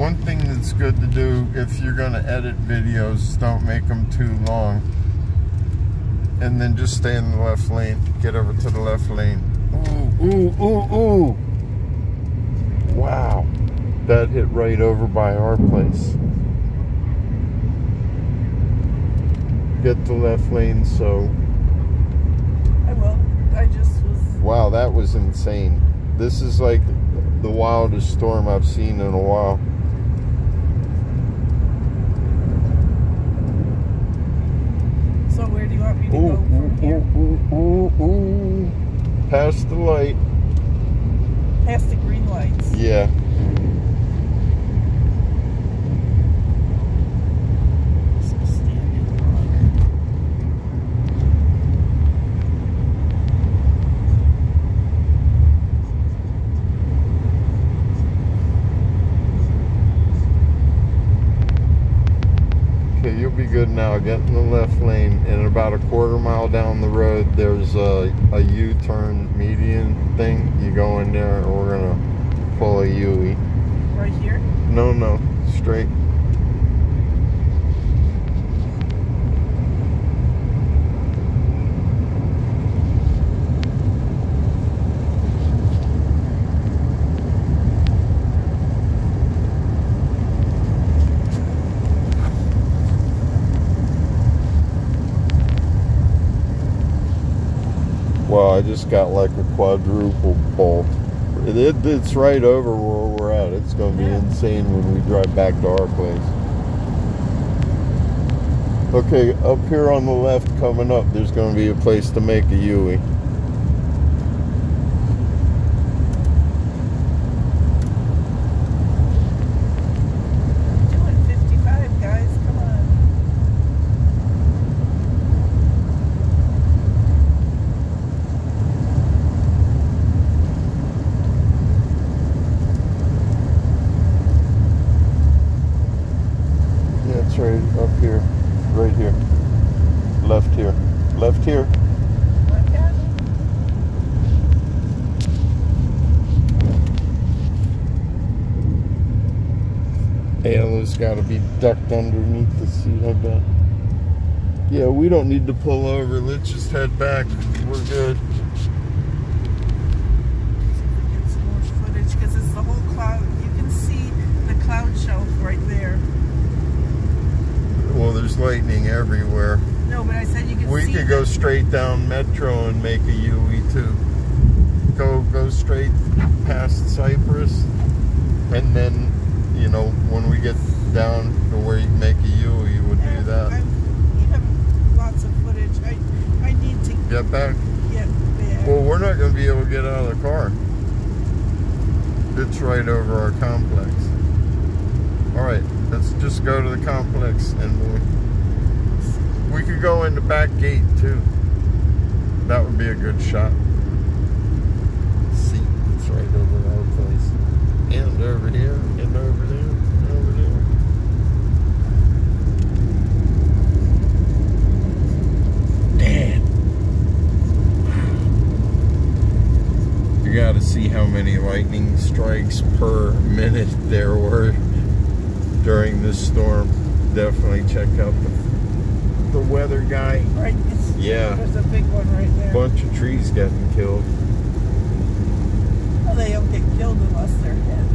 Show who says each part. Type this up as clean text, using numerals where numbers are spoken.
Speaker 1: One thing that's good to do if you're going to edit videos, don't make them too long. And then just stay in the left lane. Get over to the left lane. Ooh, ooh, ooh, ooh. Wow. That hit right over by our place. Get the left lane, so.
Speaker 2: I will. I just was.
Speaker 1: Wow, that was insane. This is like the wildest storm I've seen in a while.
Speaker 2: So where do you want me to go from here?
Speaker 1: Ooh. Past the light.
Speaker 2: Past the green lights.
Speaker 1: Yeah.
Speaker 2: So standing
Speaker 1: Okay, you'll be good now. Get in the left lane, and about a quarter mile down the road, there's a U-turn median thing. You go in there, and we're gonna pull a U-turn.
Speaker 2: right here?
Speaker 1: No, straight. Wow, I just got like a quadruple bolt. It's right over where we're at. It's going to be insane when we drive back to our place. Okay, up here on the left coming up, there's going to be a place to make a U-turn.
Speaker 2: Doing 55, guys. Come on.
Speaker 1: It's right up here, right here, left here, left here. Ayla's got to be ducked underneath the seat, I bet. Yeah, we don't need to pull over. Let's just head back. We're good.
Speaker 2: Get some more footage because it's the whole cloud. You can see the cloud shelf right there.
Speaker 1: Well, there's lightning everywhere.
Speaker 2: No, but I said you can see.
Speaker 1: We could go straight down Metro and make a U-turn too. Go straight past Cypress, and then, you know, when we get down to where you make a U-turn, you would do that.
Speaker 2: You have lots of footage. I need to
Speaker 1: Get back.
Speaker 2: Get back.
Speaker 1: Well, we're not going to be able to get out of the car. It's right over our complex. All right, let's just go to the complex, and we could go in the back gate too. That would be a good shot. See, it's right over our place, and over here, and over there, and over there. Damn! You got to see how many lightning strikes per minute there were during this storm. Definitely check out the weather guy.
Speaker 2: Right.
Speaker 1: Yeah.
Speaker 2: There's a big one right there.
Speaker 1: Bunch of trees getting killed.
Speaker 2: Well, they don't get killed unless they're hit.